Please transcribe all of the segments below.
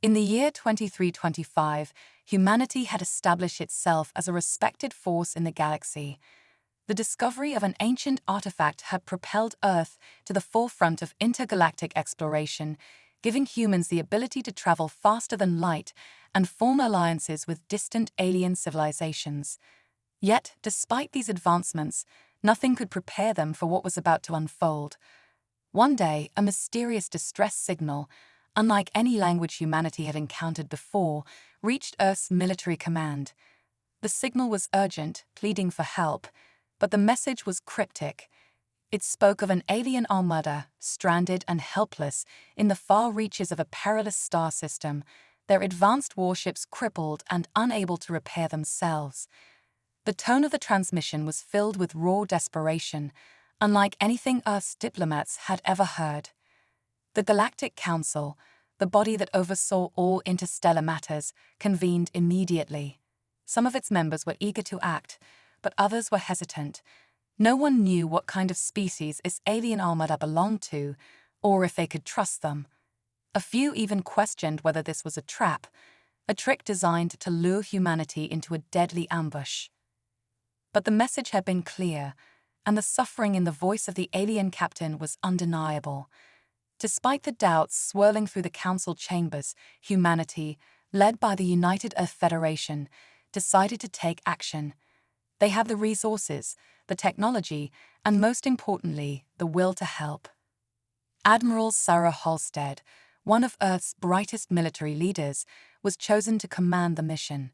In the year 2325, humanity had established itself as a respected force in the galaxy. The discovery of an ancient artifact had propelled Earth to the forefront of intergalactic exploration, giving humans the ability to travel faster than light and form alliances with distant alien civilizations. Yet, despite these advancements, nothing could prepare them for what was about to unfold. One day, a mysterious distress signal, unlike any language humanity had encountered before, reached Earth's military command. The signal was urgent, pleading for help, but the message was cryptic. It spoke of an alien armada, stranded and helpless in the far reaches of a perilous star system, their advanced warships crippled and unable to repair themselves. The tone of the transmission was filled with raw desperation, unlike anything Earth's diplomats had ever heard. The Galactic Council, the body that oversaw all interstellar matters, convened immediately. Some of its members were eager to act, but others were hesitant. No one knew what kind of species its alien armada belonged to, or if they could trust them. A few even questioned whether this was a trap, a trick designed to lure humanity into a deadly ambush. But the message had been clear, and the suffering in the voice of the alien captain was undeniable. Despite the doubts swirling through the council chambers, humanity, led by the United Earth Federation, decided to take action. They have the resources, the technology, and most importantly, the will to help. Admiral Sarah Halstead, one of Earth's brightest military leaders, was chosen to command the mission.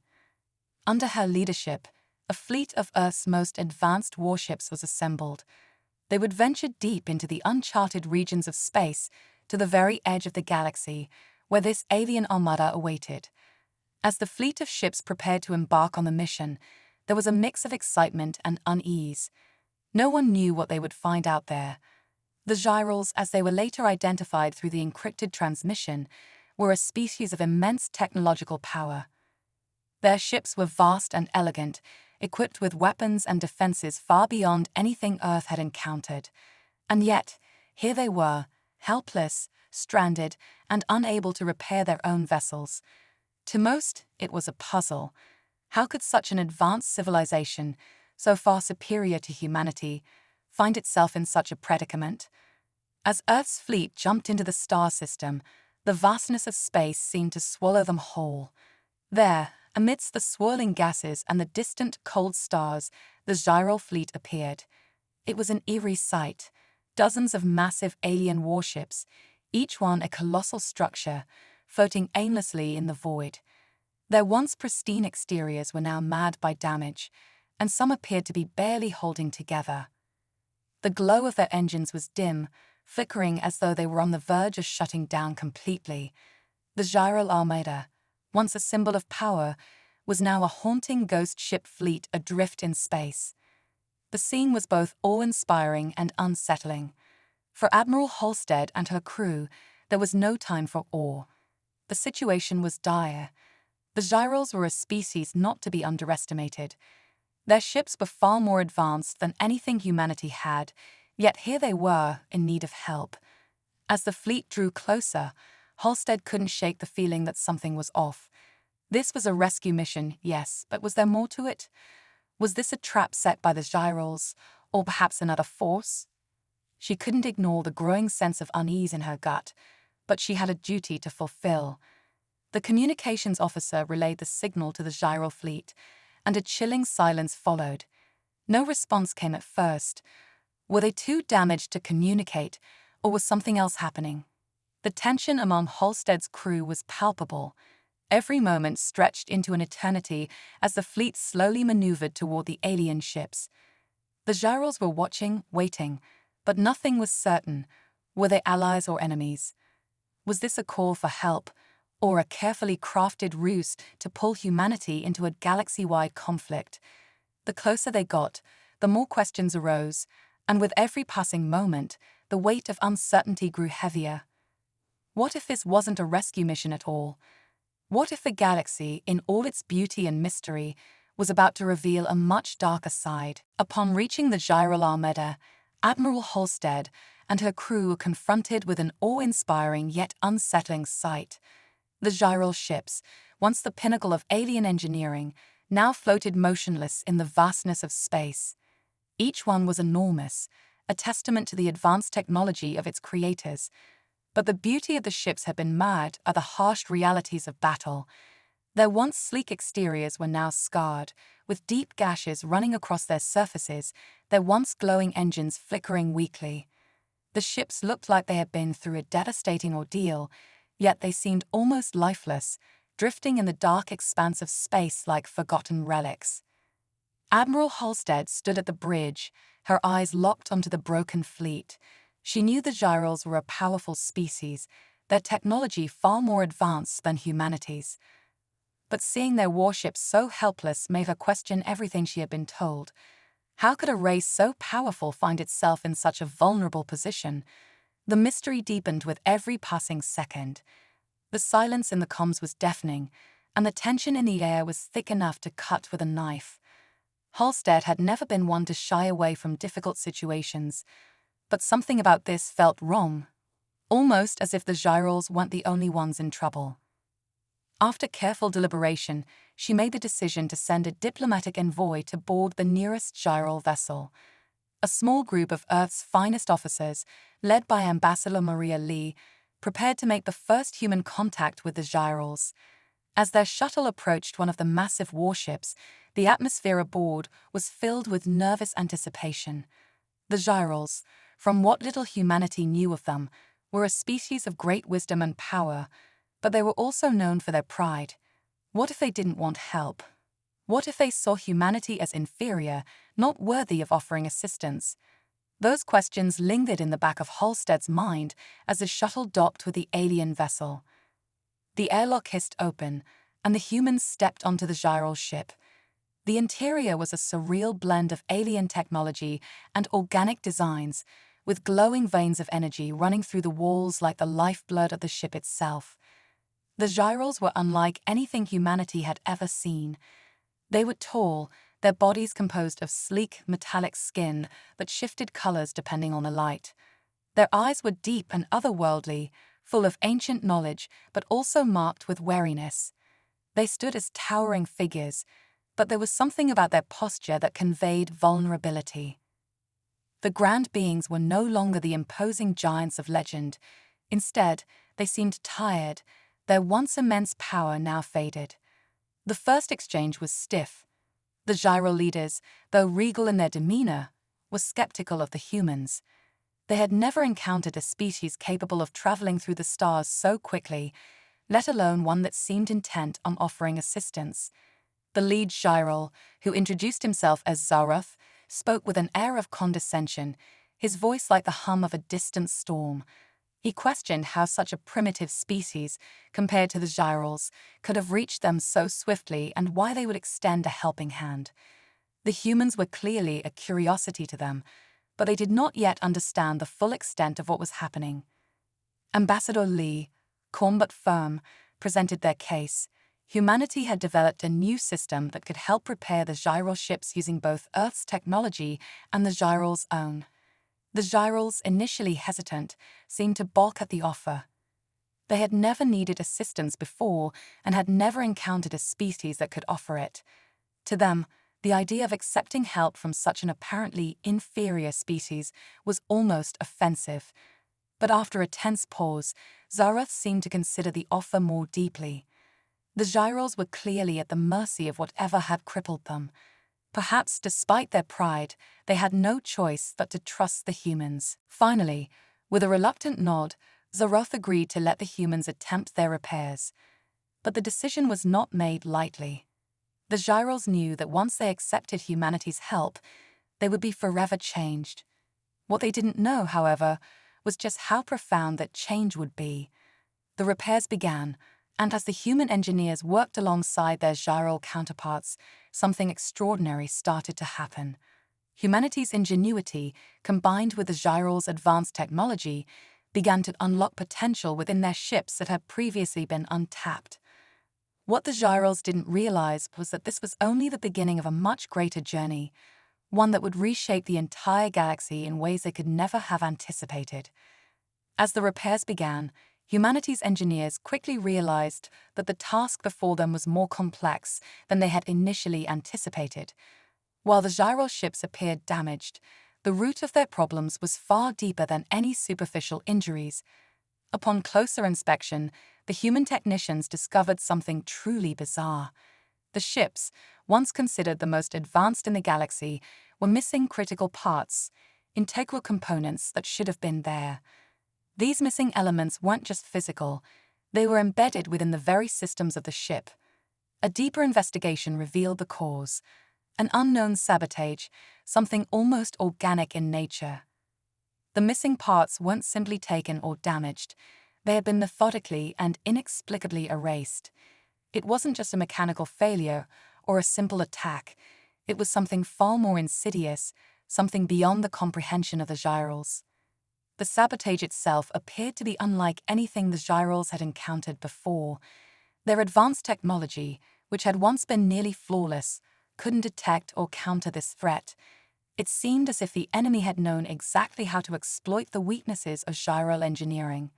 Under her leadership, a fleet of Earth's most advanced warships was assembled. They would venture deep into the uncharted regions of space, to the very edge of the galaxy, where this alien armada awaited. As the fleet of ships prepared to embark on the mission, there was a mix of excitement and unease. No one knew what they would find out there. The Gyrals, as they were later identified through the encrypted transmission, were a species of immense technological power. Their ships were vast and elegant, equipped with weapons and defenses far beyond anything Earth had encountered. And yet, here they were, helpless, stranded, and unable to repair their own vessels. To most, it was a puzzle. How could such an advanced civilization, so far superior to humanity, find itself in such a predicament? As Earth's fleet jumped into the star system, the vastness of space seemed to swallow them whole. There, amidst the swirling gases and the distant cold stars, the Gyral fleet appeared. It was an eerie sight. Dozens of massive alien warships, each one a colossal structure, floating aimlessly in the void. Their once pristine exteriors were now marred by damage, and some appeared to be barely holding together. The glow of their engines was dim, flickering as though they were on the verge of shutting down completely. The Gyral Armada, once a symbol of power, was now a haunting ghost ship fleet adrift in space. The scene was both awe-inspiring and unsettling. For Admiral Halstead and her crew, there was no time for awe. The situation was dire. The Gyrals were a species not to be underestimated. Their ships were far more advanced than anything humanity had, yet here they were, in need of help. As the fleet drew closer, Halstead couldn't shake the feeling that something was off. This was a rescue mission, yes, but was there more to it? Was this a trap set by the Gyrals, or perhaps another force? She couldn't ignore the growing sense of unease in her gut, but she had a duty to fulfill. The communications officer relayed the signal to the Gyral fleet, and a chilling silence followed. No response came at first. Were they too damaged to communicate, or was something else happening? The tension among Halstead's crew was palpable. Every moment stretched into an eternity as the fleet slowly maneuvered toward the alien ships. The Gyrals were watching, waiting, but nothing was certain. Were they allies or enemies? Was this a call for help, or a carefully crafted ruse to pull humanity into a galaxy-wide conflict? The closer they got, the more questions arose, and with every passing moment, the weight of uncertainty grew heavier. What if this wasn't a rescue mission at all? What if the galaxy, in all its beauty and mystery, was about to reveal a much darker side? Upon reaching the Gyral Armada, Admiral Halstead and her crew were confronted with an awe-inspiring yet unsettling sight. The gyral ships, once the pinnacle of alien engineering, now floated motionless in the vastness of space. Each one was enormous, a testament to the advanced technology of its creators. But the beauty of the ships had been marred by the harsh realities of battle. Their once sleek exteriors were now scarred, with deep gashes running across their surfaces, their once glowing engines flickering weakly. The ships looked like they had been through a devastating ordeal, yet they seemed almost lifeless, drifting in the dark expanse of space like forgotten relics. Admiral Halstead stood at the bridge, her eyes locked onto the broken fleet. She knew the gyrals were a powerful species, their technology far more advanced than humanity's. But seeing their warships so helpless made her question everything she had been told. How could a race so powerful find itself in such a vulnerable position? The mystery deepened with every passing second. The silence in the comms was deafening, and the tension in the air was thick enough to cut with a knife. Halstead had never been one to shy away from difficult situations, but something about this felt wrong, almost as if the gyrals weren't the only ones in trouble. After careful deliberation, she made the decision to send a diplomatic envoy to board the nearest gyral vessel. A small group of Earth's finest officers, led by Ambassador Maria Lee, prepared to make the first human contact with the gyrals. As their shuttle approached one of the massive warships, the atmosphere aboard was filled with nervous anticipation. The gyrals, from what little humanity knew of them, were a species of great wisdom and power, but they were also known for their pride. What if they didn't want help? What if they saw humanity as inferior, not worthy of offering assistance? Those questions lingered in the back of Halstead's mind as the shuttle docked with the alien vessel. The airlock hissed open, and the humans stepped onto the gyral ship. The interior was a surreal blend of alien technology and organic designs, with glowing veins of energy running through the walls like the lifeblood of the ship itself. The gyrals were unlike anything humanity had ever seen. They were tall, their bodies composed of sleek, metallic skin that shifted colors depending on the light. Their eyes were deep and otherworldly, full of ancient knowledge, but also marked with wariness. They stood as towering figures, but there was something about their posture that conveyed vulnerability. The grand beings were no longer the imposing giants of legend. Instead, they seemed tired, their once immense power now faded. The first exchange was stiff. The gyral leaders, though regal in their demeanor, were skeptical of the humans. They had never encountered a species capable of traveling through the stars so quickly, let alone one that seemed intent on offering assistance. The lead gyral, who introduced himself as Zaroth, spoke with an air of condescension, his voice like the hum of a distant storm. He questioned how such a primitive species, compared to the gyrals, could have reached them so swiftly and why they would extend a helping hand. The humans were clearly a curiosity to them, but they did not yet understand the full extent of what was happening. Ambassador Lee, calm but firm, presented their case. Humanity had developed a new system that could help repair the gyral ships using both Earth's technology and the gyrals' own. The gyrals, initially hesitant, seemed to balk at the offer. They had never needed assistance before and had never encountered a species that could offer it. To them, the idea of accepting help from such an apparently inferior species was almost offensive. But after a tense pause, Zaroth seemed to consider the offer more deeply. The gyrals were clearly at the mercy of whatever had crippled them. Perhaps, despite their pride, they had no choice but to trust the humans. Finally, with a reluctant nod, Zaroth agreed to let the humans attempt their repairs. But the decision was not made lightly. The gyrals knew that once they accepted humanity's help, they would be forever changed. What they didn't know, however, was just how profound that change would be. The repairs began, and as the human engineers worked alongside their gyral counterparts, something extraordinary started to happen. Humanity's ingenuity, combined with the gyrals' advanced technology, began to unlock potential within their ships that had previously been untapped. What the gyrals didn't realize was that this was only the beginning of a much greater journey, one that would reshape the entire galaxy in ways they could never have anticipated. As the repairs began, humanity's engineers quickly realized that the task before them was more complex than they had initially anticipated. While the gyral ships appeared damaged, the root of their problems was far deeper than any superficial injuries. Upon closer inspection, the human technicians discovered something truly bizarre. The ships, once considered the most advanced in the galaxy, were missing critical parts, integral components that should have been there. These missing elements weren't just physical, they were embedded within the very systems of the ship. A deeper investigation revealed the cause: an unknown sabotage, something almost organic in nature. The missing parts weren't simply taken or damaged, they had been methodically and inexplicably erased. It wasn't just a mechanical failure or a simple attack, it was something far more insidious, something beyond the comprehension of the gyrals. The sabotage itself appeared to be unlike anything the gyrals had encountered before. Their advanced technology, which had once been nearly flawless, couldn't detect or counter this threat. It seemed as if the enemy had known exactly how to exploit the weaknesses of gyral engineering.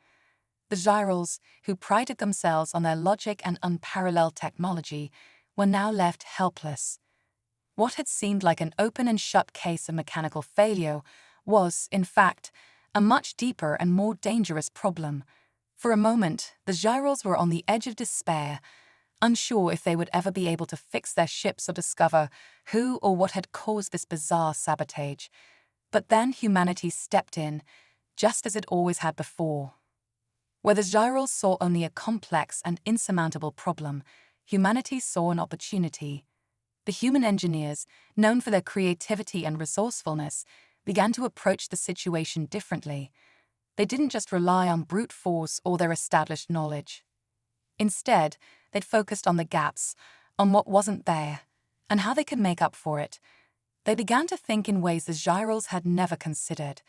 The gyrals, who prided themselves on their logic and unparalleled technology, were now left helpless. What had seemed like an open and shut case of mechanical failure was, in fact, a much deeper and more dangerous problem. For a moment, the gyrals were on the edge of despair, unsure if they would ever be able to fix their ships or discover who or what had caused this bizarre sabotage. But then humanity stepped in, just as it always had before. Where the gyrals saw only a complex and insurmountable problem, humanity saw an opportunity. The human engineers, known for their creativity and resourcefulness, began to approach the situation differently. They didn't just rely on brute force or their established knowledge. Instead, they'd focused on the gaps, on what wasn't there, and how they could make up for it. They began to think in ways the gyrals had never considered.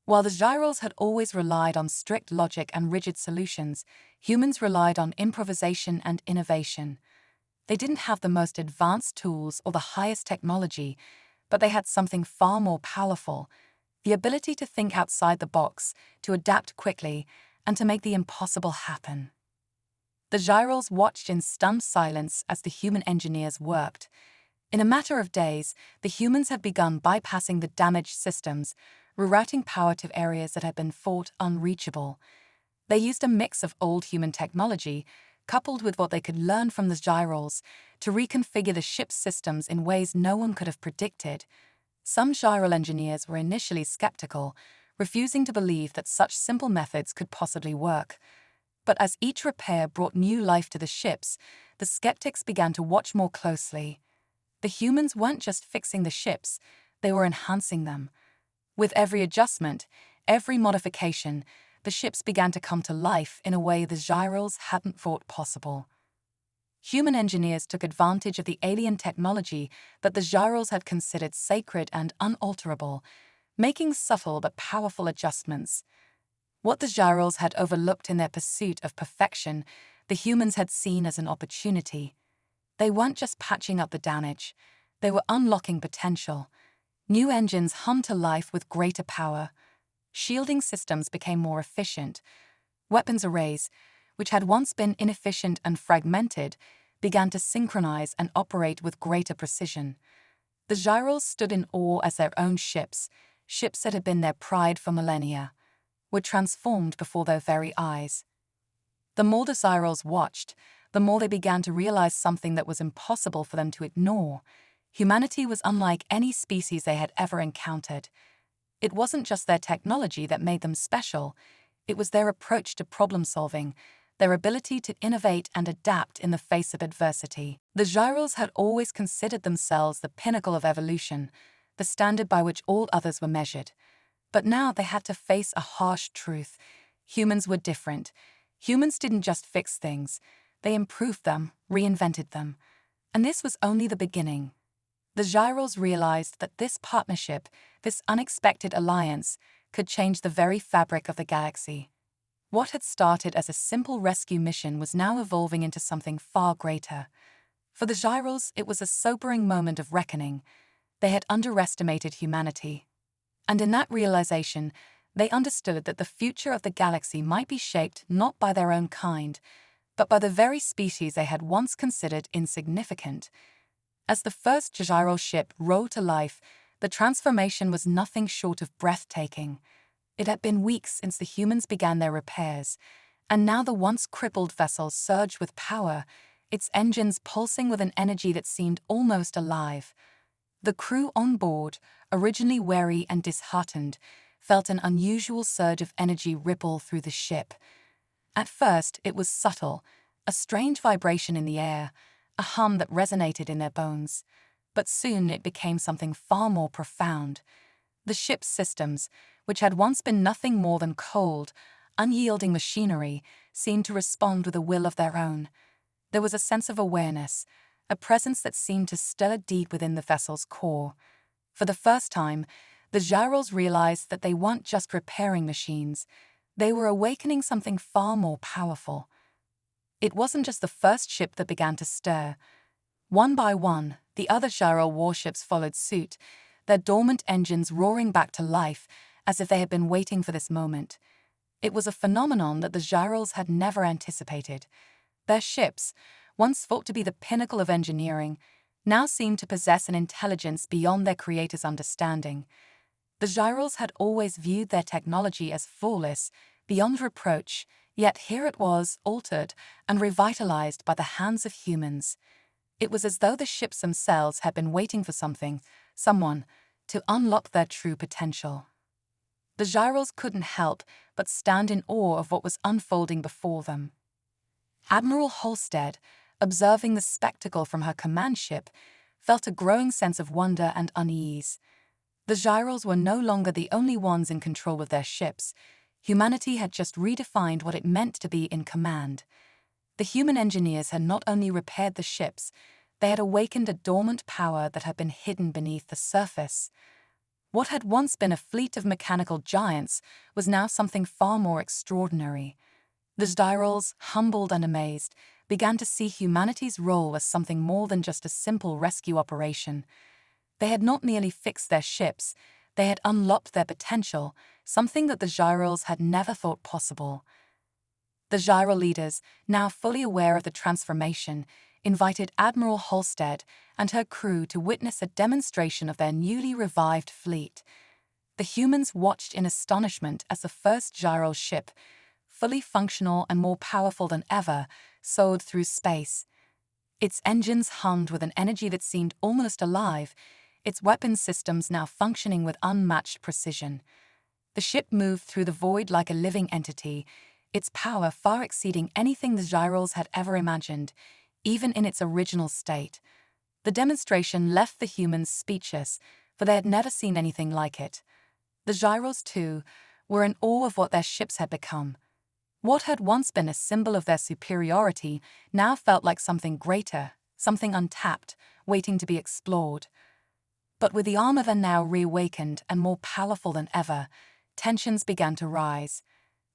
While the gyrals had always relied on strict logic and rigid solutions, humans relied on improvisation and innovation. They didn't have the most advanced tools or the highest technology, but they had something far more powerful: the ability to think outside the box, to adapt quickly, and to make the impossible happen. The gyrals watched in stunned silence as the human engineers worked. In a matter of days, the humans had begun bypassing the damaged systems, rerouting power to areas that had been thought unreachable. They used a mix of old human technology, coupled with what they could learn from the gyrals, to reconfigure the ship's systems in ways no one could have predicted. Some gyral engineers were initially skeptical, refusing to believe that such simple methods could possibly work. But as each repair brought new life to the ships, the skeptics began to watch more closely. The humans weren't just fixing the ships, they were enhancing them. With every adjustment, every modification, the ships began to come to life in a way the gyrals hadn't thought possible. Human engineers took advantage of the alien technology that the gyrals had considered sacred and unalterable, making subtle but powerful adjustments. What the gyrals had overlooked in their pursuit of perfection, the humans had seen as an opportunity. They weren't just patching up the damage, they were unlocking potential. New engines hummed to life with greater power. Shielding systems became more efficient. Weapons arrays, which had once been inefficient and fragmented, began to synchronize and operate with greater precision. The gyrals stood in awe as their own ships that had been their pride for millennia, were transformed before their very eyes. The more the gyrals watched, the more they began to realize something that was impossible for them to ignore. Humanity was unlike any species they had ever encountered. It wasn't just their technology that made them special, it was their approach to problem-solving, their ability to innovate and adapt in the face of adversity. The gyrals had always considered themselves the pinnacle of evolution, the standard by which all others were measured. But now they had to face a harsh truth. Humans were different. Humans didn't just fix things, they improved them, reinvented them. And this was only the beginning. The gyrals realized that this partnership, this unexpected alliance, could change the very fabric of the galaxy. What had started as a simple rescue mission was now evolving into something far greater. For the gyrals, it was a sobering moment of reckoning. They had underestimated humanity. And in that realization, They understood that the future of the galaxy might be shaped not by their own kind, but by the very species they had once considered insignificant. As the first gyro ship rolled to life, the transformation was nothing short of breathtaking. It had been weeks since the humans began their repairs, and now the once crippled vessel surged with power, its engines pulsing with an energy that seemed almost alive. The crew on board, originally wary and disheartened, felt an unusual surge of energy ripple through the ship. At first, it was subtle, a strange vibration in the air, a hum that resonated in their bones. But soon it became something far more profound. The ship's systems, which had once been nothing more than cold, unyielding machinery, seemed to respond with a will of their own. There was a sense of awareness, a presence that seemed to stir deep within the vessel's core. For the first time, the gyros realized that they weren't just repairing machines, they were awakening something far more powerful. It wasn't just the first ship that began to stir. One by one, the other gyro warships followed suit, their dormant engines roaring back to life as if they had been waiting for this moment. It was a phenomenon that the gyros had never anticipated. Their ships, once thought to be the pinnacle of engineering, now seemed to possess an intelligence beyond their creator's understanding. The gyros had always viewed their technology as flawless, beyond reproach, yet here it was, altered and revitalized by the hands of humans. It was as though the ships themselves had been waiting for someone, to unlock their true potential. The gyros couldn't help but stand in awe of what was unfolding before them. Admiral Halstead, observing the spectacle from her command ship, felt a growing sense of wonder and unease. The gyros were no longer the only ones in control of their ships. Humanity had just redefined what it meant to be in command. The human engineers had not only repaired the ships, they had awakened a dormant power that had been hidden beneath the surface. What had once been a fleet of mechanical giants was now something far more extraordinary. The gyros, humbled and amazed, began to see humanity's role as something more than just a simple rescue operation. They had not merely fixed their ships, they had unlocked their potential, something that the gyros had never thought possible. The gyro leaders, now fully aware of the transformation, invited Admiral Halstead and her crew to witness a demonstration of their newly revived fleet. The humans watched in astonishment as the first gyro ship, fully functional and more powerful than ever, soared through space. Its engines hummed with an energy that seemed almost alive, its weapon systems now functioning with unmatched precision. The ship moved through the void like a living entity, its power far exceeding anything the gyros had ever imagined, even in its original state. The demonstration left the humans speechless, for they had never seen anything like it. The gyros, too, were in awe of what their ships had become. What had once been a symbol of their superiority now felt like something greater, something untapped, waiting to be explored. But with the Armada now reawakened and more powerful than ever, tensions began to rise.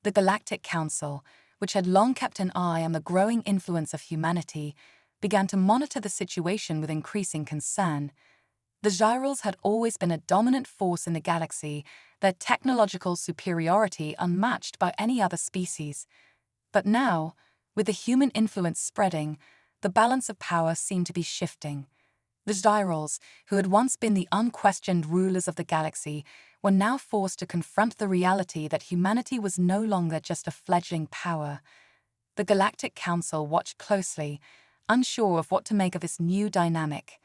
The Galactic Council, which had long kept an eye on the growing influence of humanity, began to monitor the situation with increasing concern. The gyros had always been a dominant force in the galaxy, their technological superiority unmatched by any other species. But now, with the human influence spreading, the balance of power seemed to be shifting. The gyros, who had once been the unquestioned rulers of the galaxy, were now forced to confront the reality that humanity was no longer just a fledgling power. The Galactic Council watched closely, unsure of what to make of this new dynamic.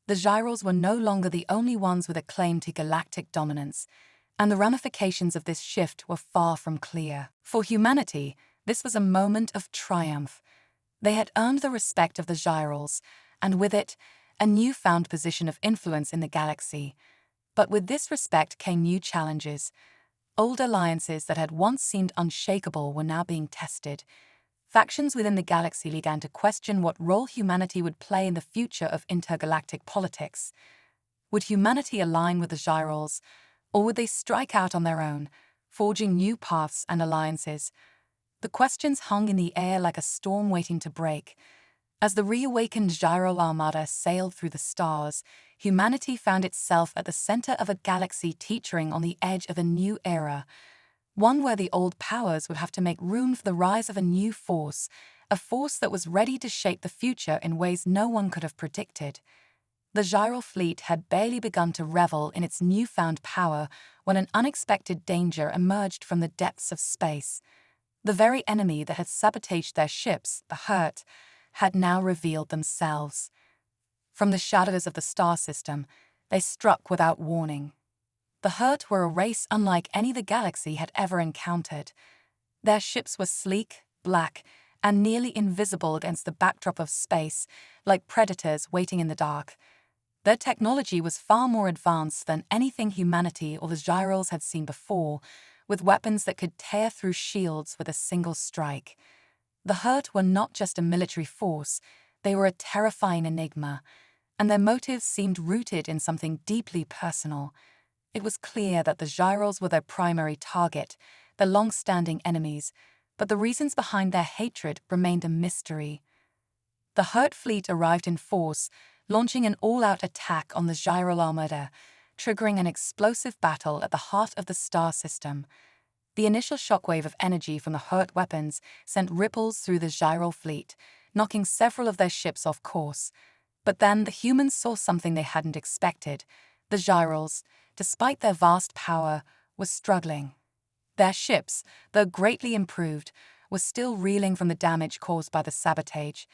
The gyros were no longer the only ones with a claim to galactic dominance, and the ramifications of this shift were far from clear. For humanity, this was a moment of triumph. They had earned the respect of the gyros, and with it, a newfound position of influence in the galaxy. But with this respect came new challenges. Old alliances that had once seemed unshakable were now being tested. Factions within the galaxy began to question what role humanity would play in the future of intergalactic politics. Would humanity align with the gyros, or would they strike out on their own, forging new paths and alliances? The questions hung in the air like a storm waiting to break. As the reawakened gyro Armada sailed through the stars, humanity found itself at the center of a galaxy teetering on the edge of a new era, one where the old powers would have to make room for the rise of a new force, a force that was ready to shape the future in ways no one could have predicted. The gyral fleet had barely begun to revel in its newfound power when an unexpected danger emerged from the depths of space. The very enemy that had sabotaged their ships, the Hurt, had now revealed themselves. From the shadows of the star system, they struck without warning. The Hurt were a race unlike any the galaxy had ever encountered. Their ships were sleek, black, and nearly invisible against the backdrop of space, like predators waiting in the dark. Their technology was far more advanced than anything humanity or the Gyrals had seen before, with weapons that could tear through shields with a single strike. The Hurt were not just a military force, they were a terrifying enigma, and their motives seemed rooted in something deeply personal. It was clear that the Gyrals were their primary target, their long-standing enemies, but the reasons behind their hatred remained a mystery. The Hurt fleet arrived in force, launching an all-out attack on the Gyral Armada, triggering an explosive battle at the heart of the star system. The initial shockwave of energy from the Hurt weapons sent ripples through the Gyral fleet, knocking several of their ships off course. But then the humans saw something they hadn't expected. The Gyrals, despite their vast power, were struggling. Their ships, though greatly improved, were still reeling from the damage caused by the sabotage.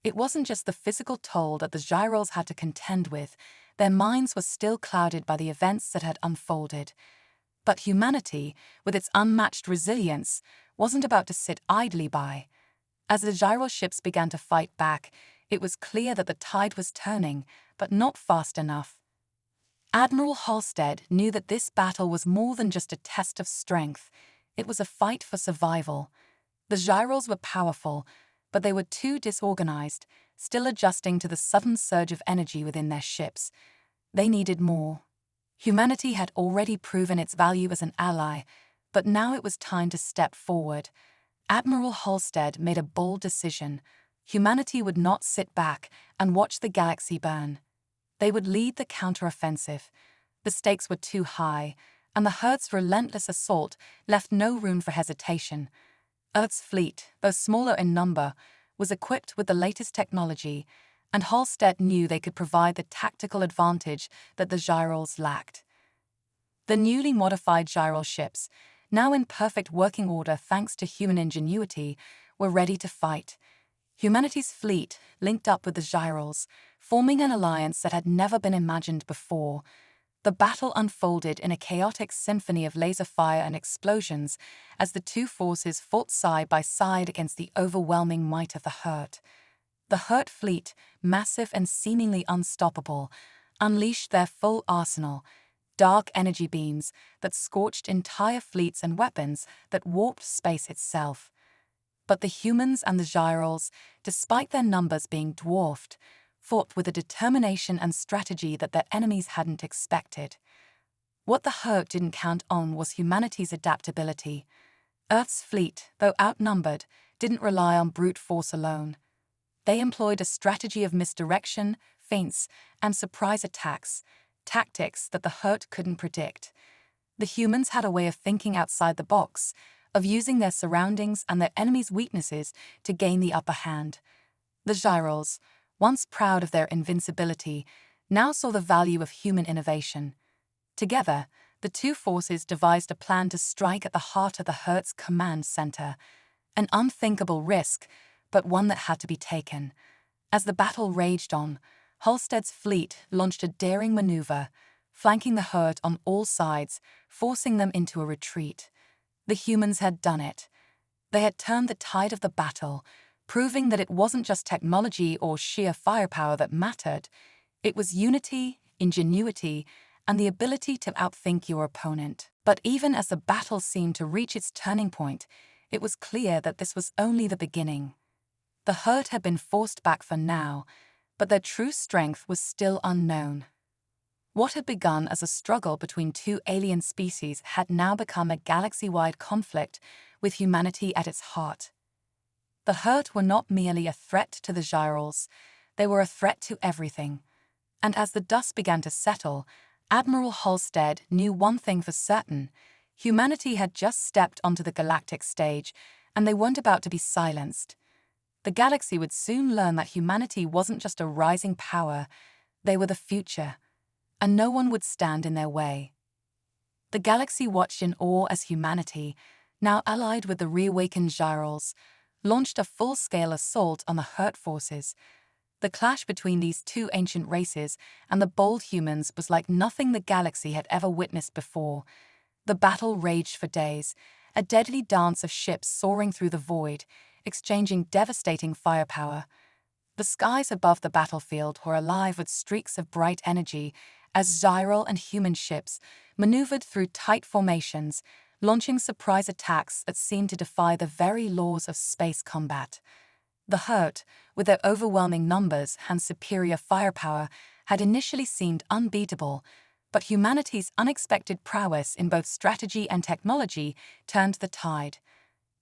It wasn't just the physical toll that the Gyrals had to contend with, their minds were still clouded by the events that had unfolded. But humanity, with its unmatched resilience, wasn't about to sit idly by. As the Gyral ships began to fight back, it was clear that the tide was turning, but not fast enough. Admiral Halstead knew that this battle was more than just a test of strength. It was a fight for survival. The Gyrals were powerful, but they were too disorganized, still adjusting to the sudden surge of energy within their ships. They needed more. Humanity had already proven its value as an ally, but now it was time to step forward. Admiral Halstead made a bold decision. Humanity would not sit back and watch the galaxy burn. They would lead the counteroffensive. The stakes were too high, and the Hurt's relentless assault left no room for hesitation. Earth's fleet, though smaller in number, was equipped with the latest technology, and Halstead knew they could provide the tactical advantage that the Gyrals lacked. The newly modified Gyral ships, now in perfect working order thanks to human ingenuity, were ready to fight. Humanity's fleet linked up with the Gyrals, forming an alliance that had never been imagined before. The battle unfolded in a chaotic symphony of laser fire and explosions as the two forces fought side by side against the overwhelming might of the Hurt. The Hurt fleet, massive and seemingly unstoppable, unleashed their full arsenal, dark energy beams that scorched entire fleets and weapons that warped space itself. But the humans and the Gyrals, despite their numbers being dwarfed, fought with a determination and strategy that their enemies hadn't expected. What the Hurt didn't count on was humanity's adaptability. Earth's fleet, though outnumbered, didn't rely on brute force alone. They employed a strategy of misdirection, feints, and surprise attacks, tactics that the Hurt couldn't predict. The humans had a way of thinking outside the box, of using their surroundings and their enemies' weaknesses to gain the upper hand. The Gyrals, once proud of their invincibility, now saw the value of human innovation. Together, the two forces devised a plan to strike at the heart of the Hurt's command center, an unthinkable risk, but one that had to be taken. As the battle raged on, Halstead's fleet launched a daring maneuver, flanking the Hurt on all sides, forcing them into a retreat. The humans had done it. They had turned the tide of the battle, proving that it wasn't just technology or sheer firepower that mattered. It was unity, ingenuity, and the ability to outthink your opponent. But even as the battle seemed to reach its turning point, it was clear that this was only the beginning. The Hurt had been forced back for now, but their true strength was still unknown. What had begun as a struggle between two alien species had now become a galaxy-wide conflict with humanity at its heart. The Hurt were not merely a threat to the Gyrals, they were a threat to everything. And as the dust began to settle, Admiral Halstead knew one thing for certain: humanity had just stepped onto the galactic stage, and they weren't about to be silenced. The galaxy would soon learn that humanity wasn't just a rising power, they were the future, and no one would stand in their way. The galaxy watched in awe as humanity, now allied with the reawakened Gyrals, launched a full-scale assault on the Hurt forces. The clash between these two ancient races and the bold humans was like nothing the galaxy had ever witnessed before. The battle raged for days, a deadly dance of ships soaring through the void, exchanging devastating firepower. The skies above the battlefield were alive with streaks of bright energy as Gyral and human ships maneuvered through tight formations, launching surprise attacks that seemed to defy the very laws of space combat. The Hurt, with their overwhelming numbers and superior firepower, had initially seemed unbeatable, but humanity's unexpected prowess in both strategy and technology turned the tide.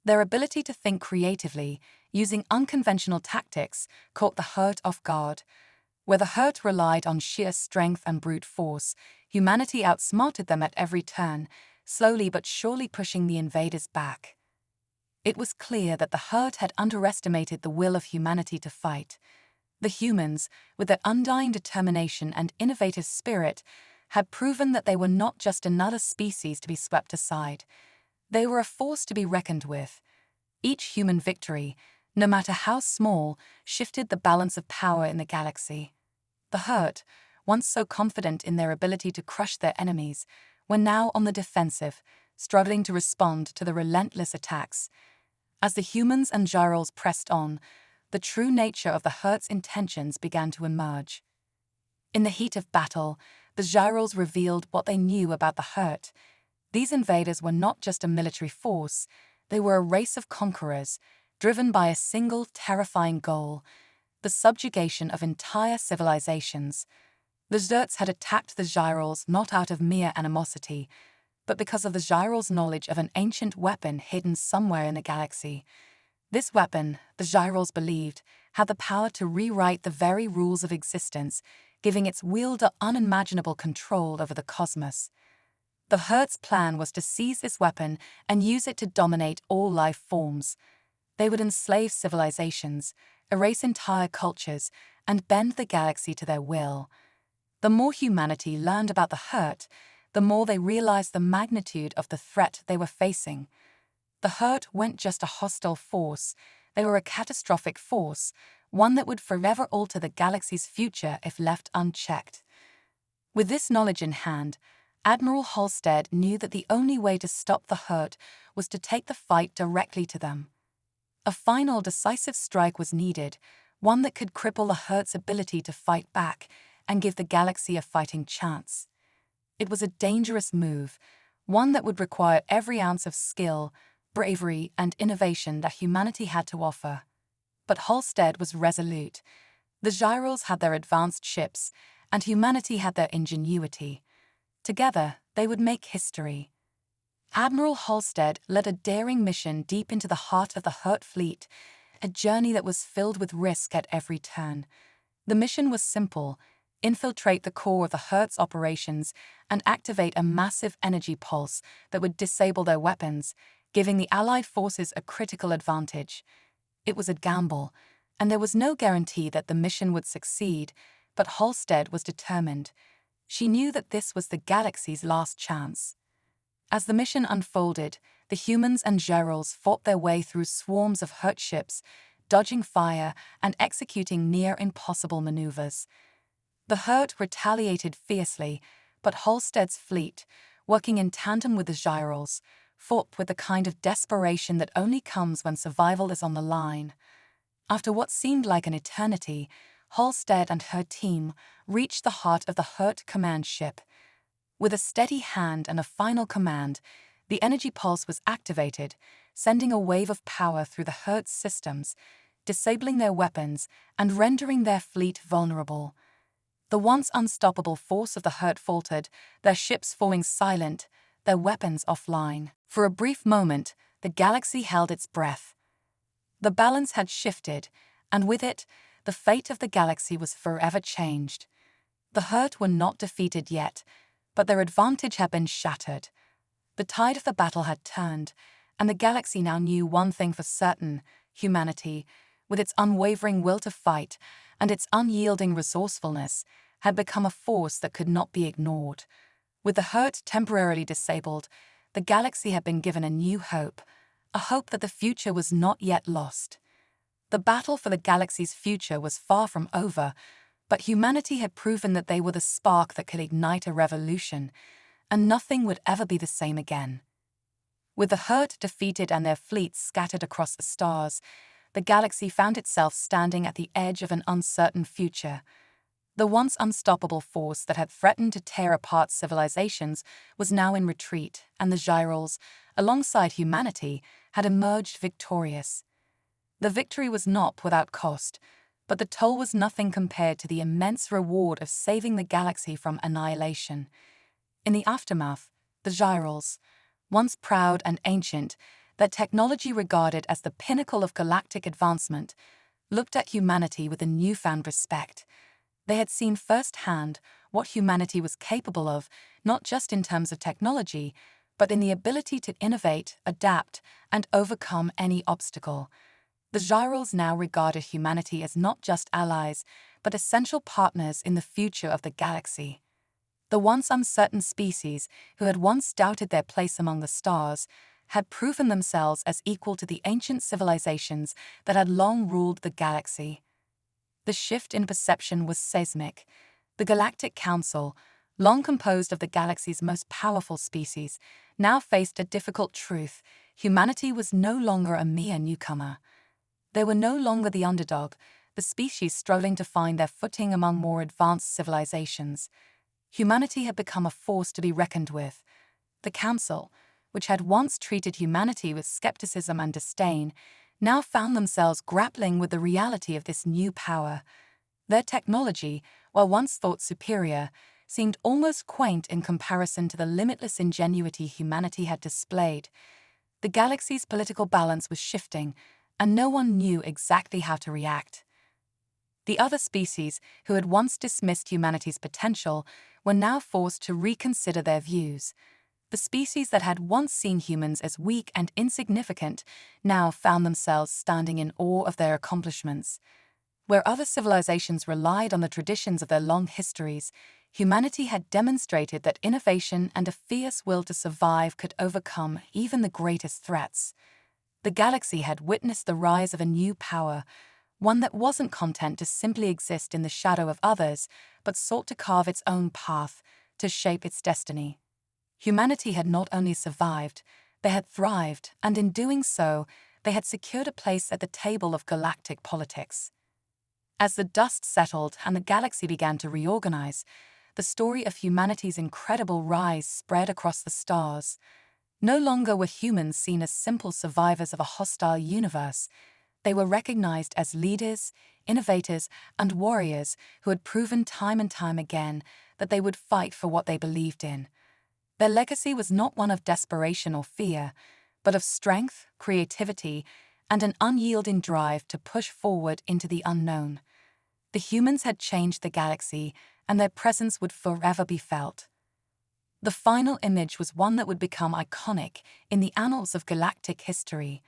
Their ability to think creatively, using unconventional tactics, caught the Hurt off guard. Where the Hurt relied on sheer strength and brute force, humanity outsmarted them at every turn, slowly but surely pushing the invaders back. It was clear that the Hurt had underestimated the will of humanity to fight. The humans, with their undying determination and innovative spirit, had proven that they were not just another species to be swept aside. They were a force to be reckoned with. Each human victory, no matter how small, shifted the balance of power in the galaxy. The Hurt, once so confident in their ability to crush their enemies, were now on the defensive, struggling to respond to the relentless attacks. As the humans and Gyrals pressed on, the true nature of the Hurt's intentions began to emerge. In the heat of battle, the Gyrals revealed what they knew about the Hurt. These invaders were not just a military force, they were a race of conquerors, driven by a single terrifying goal: the subjugation of entire civilizations. The Zerts had attacked the Gyrals not out of mere animosity, but because of the Gyrals' knowledge of an ancient weapon hidden somewhere in the galaxy. This weapon, the Gyrals believed, had the power to rewrite the very rules of existence, giving its wielder unimaginable control over the cosmos. The Hurt's plan was to seize this weapon and use it to dominate all life forms. They would enslave civilizations, erase entire cultures, and bend the galaxy to their will. The more humanity learned about the Hurt, the more they realized the magnitude of the threat they were facing. The Hurt weren't just a hostile force, they were a catastrophic force, one that would forever alter the galaxy's future if left unchecked. With this knowledge in hand, Admiral Halstead knew that the only way to stop the Hurt was to take the fight directly to them. A final decisive strike was needed, one that could cripple the Hurt's ability to fight back and give the galaxy a fighting chance. It was a dangerous move, one that would require every ounce of skill, bravery, and innovation that humanity had to offer. But Halstead was resolute. The Gyrals had their advanced ships, and humanity had their ingenuity. Together, they would make history. Admiral Halstead led a daring mission deep into the heart of the Hurt fleet, a journey that was filled with risk at every turn. The mission was simple: infiltrate the core of the Hurt's operations and activate a massive energy pulse that would disable their weapons, giving the Allied forces a critical advantage. It was a gamble, and there was no guarantee that the mission would succeed, but Halstead was determined. She knew that this was the galaxy's last chance. As the mission unfolded, the humans and Gyrals fought their way through swarms of Hurt ships, dodging fire and executing near-impossible maneuvers. The Hurt retaliated fiercely, but Halstead's fleet, working in tandem with the Gyrals, fought with the kind of desperation that only comes when survival is on the line. After what seemed like an eternity, Halstead and her team reached the heart of the Hurt command ship. With a steady hand and a final command, the energy pulse was activated, sending a wave of power through the Hurt's systems, disabling their weapons and rendering their fleet vulnerable. The once unstoppable force of the Hurt faltered, their ships falling silent, their weapons offline. For a brief moment, the galaxy held its breath. The balance had shifted, and with it, the fate of the galaxy was forever changed. The Hurt were not defeated yet, but their advantage had been shattered. The tide of the battle had turned, and the galaxy now knew one thing for certain: humanity, with its unwavering will to fight and its unyielding resourcefulness, had become a force that could not be ignored. With the Hurt temporarily disabled, the galaxy had been given a new hope, a hope that the future was not yet lost. The battle for the galaxy's future was far from over, but humanity had proven that they were the spark that could ignite a revolution, and nothing would ever be the same again. With the Hurt defeated and their fleets scattered across the stars, the galaxy found itself standing at the edge of an uncertain future. The once unstoppable force that had threatened to tear apart civilizations was now in retreat, and the Gyrals, alongside humanity, had emerged victorious. The victory was not without cost, but the toll was nothing compared to the immense reward of saving the galaxy from annihilation. In the aftermath, the Gyrals, once proud and ancient, that technology regarded as the pinnacle of galactic advancement, looked at humanity with a newfound respect. They had seen firsthand what humanity was capable of, not just in terms of technology, but in the ability to innovate, adapt, and overcome any obstacle. The Gyrals now regarded humanity as not just allies, but essential partners in the future of the galaxy. The once uncertain species, who had once doubted their place among the stars, had proven themselves as equal to the ancient civilizations that had long ruled the galaxy. The shift in perception was seismic. The Galactic Council, long composed of the galaxy's most powerful species, now faced a difficult truth: humanity was no longer a mere newcomer. They were no longer the underdog, the species struggling to find their footing among more advanced civilizations. Humanity had become a force to be reckoned with. The Council, which had once treated humanity with skepticism and disdain, now found themselves grappling with the reality of this new power. Their technology, while once thought superior, seemed almost quaint in comparison to the limitless ingenuity humanity had displayed. The galaxy's political balance was shifting, and no one knew exactly how to react. The other species, who had once dismissed humanity's potential, were now forced to reconsider their views. The species that had once seen humans as weak and insignificant now found themselves standing in awe of their accomplishments. Where other civilizations relied on the traditions of their long histories, humanity had demonstrated that innovation and a fierce will to survive could overcome even the greatest threats. The galaxy had witnessed the rise of a new power, one that wasn't content to simply exist in the shadow of others, but sought to carve its own path, to shape its destiny. Humanity had not only survived, they had thrived, and in doing so, they had secured a place at the table of galactic politics. As the dust settled and the galaxy began to reorganize, the story of humanity's incredible rise spread across the stars. No longer were humans seen as simple survivors of a hostile universe. They were recognized as leaders, innovators, and warriors who had proven time and time again that they would fight for what they believed in. Their legacy was not one of desperation or fear, but of strength, creativity, and an unyielding drive to push forward into the unknown. The humans had changed the galaxy, and their presence would forever be felt. The final image was one that would become iconic in the annals of galactic history.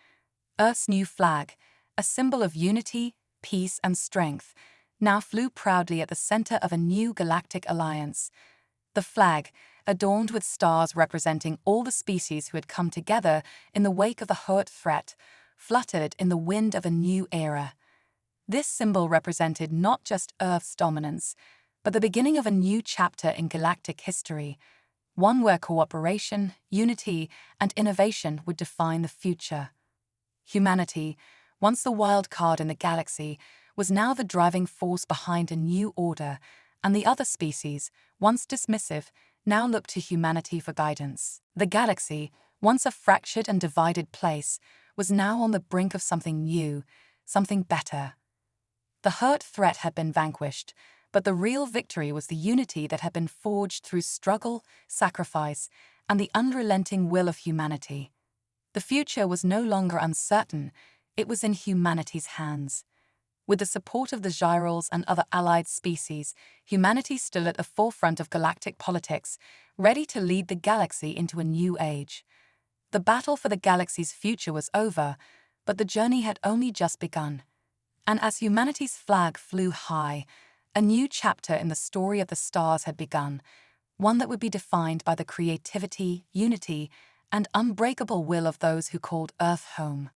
Earth's new flag, a symbol of unity, peace, and strength, now flew proudly at the center of a new galactic alliance. The flag, adorned with stars representing all the species who had come together in the wake of the Hurt threat, fluttered in the wind of a new era. This symbol represented not just Earth's dominance, but the beginning of a new chapter in galactic history, one where cooperation, unity, and innovation would define the future. Humanity, once the wild card in the galaxy, was now the driving force behind a new order, and the other species, once dismissive, now looked to humanity for guidance. The galaxy, once a fractured and divided place, was now on the brink of something new, something better. The Hurt threat had been vanquished, but the real victory was the unity that had been forged through struggle, sacrifice, and the unrelenting will of humanity. The future was no longer uncertain, it was in humanity's hands. With the support of the Gyrals and other allied species, humanity stood at the forefront of galactic politics, ready to lead the galaxy into a new age. The battle for the galaxy's future was over, but the journey had only just begun. And as humanity's flag flew high, a new chapter in the story of the stars had begun, one that would be defined by the creativity, unity, and unbreakable will of those who called Earth home.